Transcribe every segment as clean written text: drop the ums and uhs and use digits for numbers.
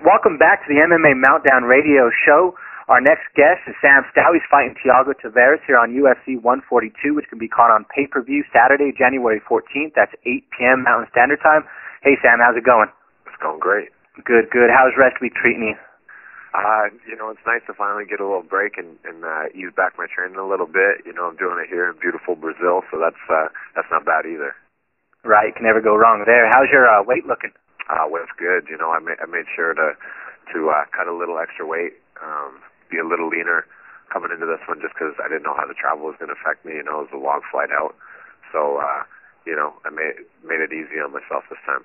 Welcome back to the MMA Meltdown radio show. Our next guest is Sam Stout. He's fighting Thiago Tavares here on UFC 142, which can be caught on pay-per-view Saturday, January 14th. That's 8 p.m. Mountain Standard Time. Hey, Sam, how's it going? It's going great. Good, good. How's rest week treating you? It's nice to finally get a little break and ease back my training a little bit. I'm doing it here in beautiful Brazil, so that's not bad either. Right, can never go wrong there. How's your weight looking? Weight's good. I made sure to cut a little extra weight, be a little leaner coming into this one, just because I didn't know how the travel was going to affect me. It was a long flight out, so I made it easy on myself this time.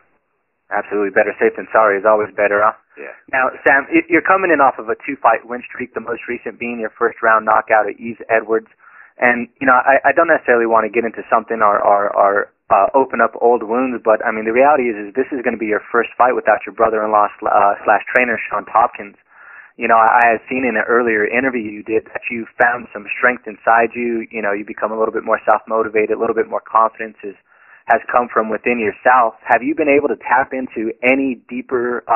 Absolutely, better safe than sorry is always better, huh? Yeah. Now, Sam, you're coming in off of a 2-fight win streak, the most recent being your first-round knockout at Yves Edwards. And, I don't necessarily want to get into something or open up old wounds, but, I mean, the reality is this is going to be your first fight without your brother-in-law slash trainer, Sean Tompkins. I had seen in an earlier interview you did that you found some strength inside you. You become a little bit more self-motivated, a little bit more confidence has come from within yourself. Have you been able to tap into any deeper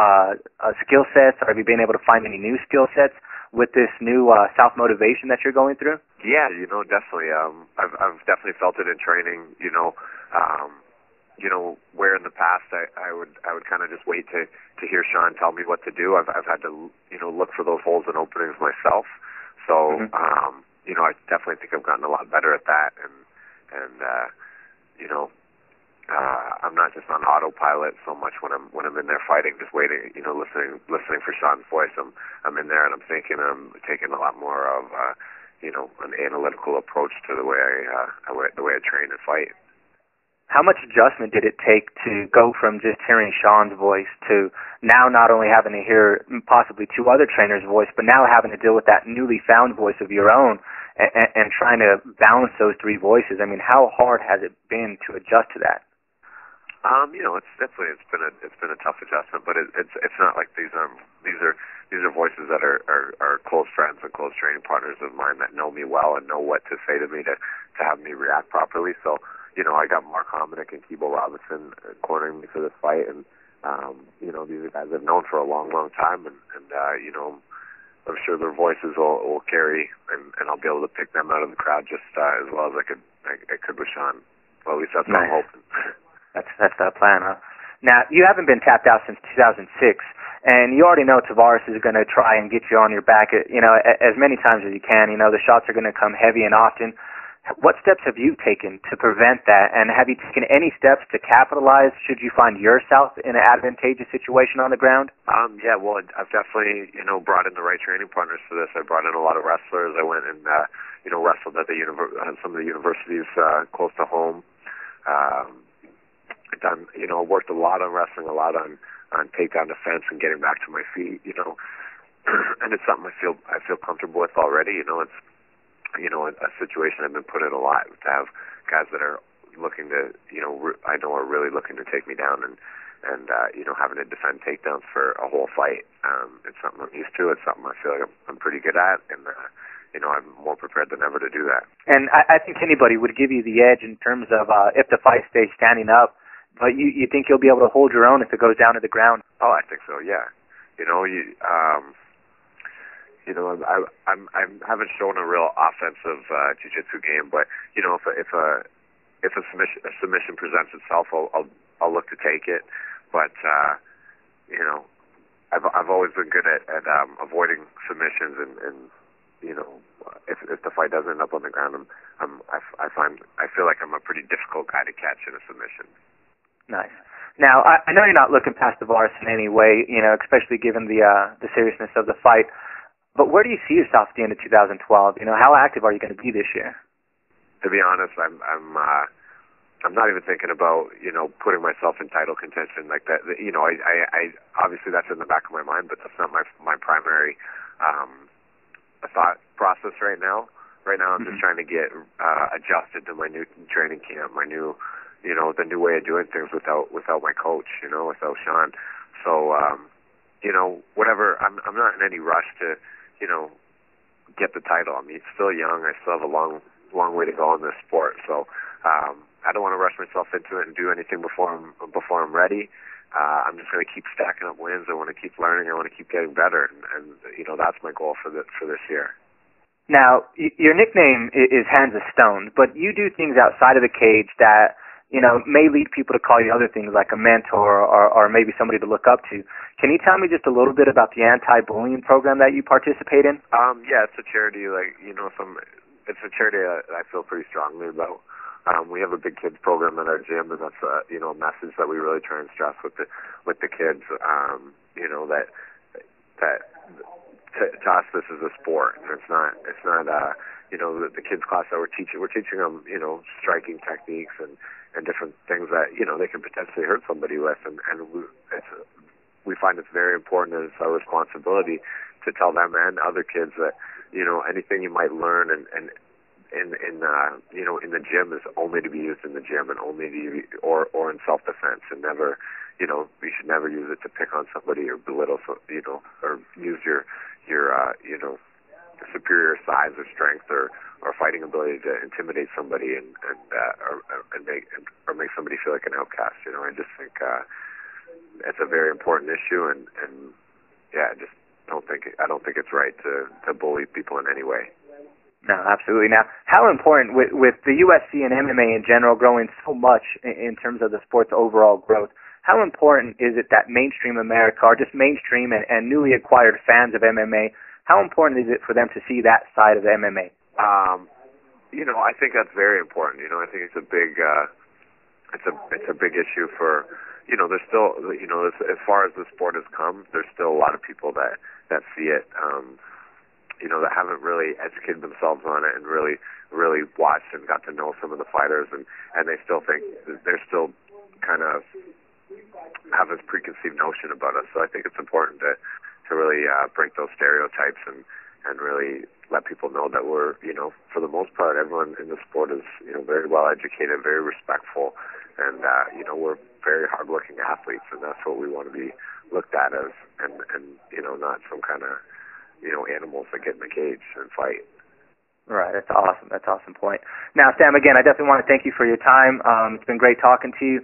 skill sets, or have you been able to find any new skill sets with this new self-motivation that you're going through? Yeah, definitely. I've definitely felt it in training. Where in the past I would kind of just wait to hear Sean tell me what to do. I've had to look for those holes and openings myself. So I definitely think I've gotten a lot better at that, and I'm not just on autopilot so much when I'm in there fighting, just waiting, listening for Sean's voice. I'm in there and I'm thinking, and I'm taking a lot more of an analytical approach to the way I train and fight. How much adjustment did it take to go from just hearing Sean's voice to now not only having to hear possibly 2 other trainers' voice, but now having to deal with that newly found voice of your own and trying to balance those 3 voices? I mean, how hard has it been to adjust to that? It's been a tough adjustment, but it's not like these are voices that are close friends and close training partners of mine that know me well and know what to say to me to have me react properly. So, I got Mark Hominick and Kibo Robinson cornering me for this fight, and these are guys I've known for a long, long time, and I'm sure their voices will carry, and I'll be able to pick them out of the crowd just as well as I could with Sean. Well, at least that's what I'm hoping. That's the plan, huh? Now, you haven't been tapped out since 2006, and you already know Tavares is going to try and get you on your back, as many times as you can. The shots are going to come heavy and often. What steps have you taken to prevent that, and have you taken any steps to capitalize should you find yourself in an advantageous situation on the ground? Yeah, well, I've definitely, brought in the right training partners for this. I brought in a lot of wrestlers. I went and, wrestled at some of the universities close to home. Done, worked a lot on wrestling, a lot on takedown defense and getting back to my feet, and it's something I feel comfortable with already. It's a situation I've been put in a lot, to have guys that are looking to, I know are really looking to take me down, and having to defend takedowns for a whole fight. It's something I'm used to. It's something I feel like I'm pretty good at, and I'm more prepared than ever to do that. And I think anybody would give you the edge in terms of if the fight stays standing up. But you think you'll be able to hold your own if it goes down to the ground? Oh, I think so. Yeah. I haven't shown a real offensive jiu-jitsu game, but if a submission presents itself, I'll look to take it. But I've always been good at avoiding submissions, and if the fight doesn't end up on the ground, I feel like I'm a pretty difficult guy to catch in a submission. Nice. Now, I know you're not looking past Tavares in any way, especially given the seriousness of the fight. But where do you see yourself at the end of 2012? How active are you going to be this year? To be honest, I'm not even thinking about putting myself in title contention like that. I obviously that's in the back of my mind, but that's not my primary thought process right now. Right now, I'm just trying to get adjusted to my new training camp, my new the new way of doing things without my coach, without Sean. So, whatever. I'm not in any rush to, get the title. I mean, it's still young. I still have a long way to go in this sport. So, I don't want to rush myself into it and do anything before I'm ready. I'm just going to keep stacking up wins. I want to keep learning. I want to keep getting better, and that's my goal for this year. Now, your nickname is Hands of Stone, but you do things outside of the cage that may lead people to call you other things like a mentor or maybe somebody to look up to. Can you tell me just a little bit about the anti-bullying program that you participate in? Yeah, it's a charity. It's a charity that I feel pretty strongly about. We have a big kids program at our gym, and that's a message that we really try and stress with the kids. That to us this is a sport, and it's not the kids class that we're teaching them striking techniques and different things that they can potentially hurt somebody with, and we find it's very important, and it's our responsibility to tell them and other kids that anything you might learn and in the gym is only to be used in the gym and only to or in self-defense, and never you should never use it to pick on somebody or belittle or use your superior size or strength or fighting ability to intimidate somebody and make somebody feel like an outcast. I just think it's a very important issue, and yeah, I don't think it's right to bully people in any way. No, absolutely. Now, how important with the UFC and MMA in general growing so much in terms of the sport's overall growth, how important is it that mainstream America, or just mainstream and newly acquired fans of MMA, how important is it for them to see that side of MMA? I think that's very important. I think it's a big, it's a big issue for, there's still, as far as the sport has come, there's still a lot of people that see it, that haven't really educated themselves on it and really watched and got to know some of the fighters, and they still think they're still kind of have this preconceived notion about us. So I think it's important to really break those stereotypes and really let people know that we're, for the most part, everyone in the sport is, very well educated, very respectful, and we're very hardworking athletes, and that's what we want to be looked at as, and not some kind of animals that get in the cage and fight. Right, that's awesome. That's an awesome point. Now, Sam, again, I definitely want to thank you for your time. It's been great talking to you.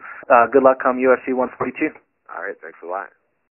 Good luck come UFC 142. All right, thanks a lot.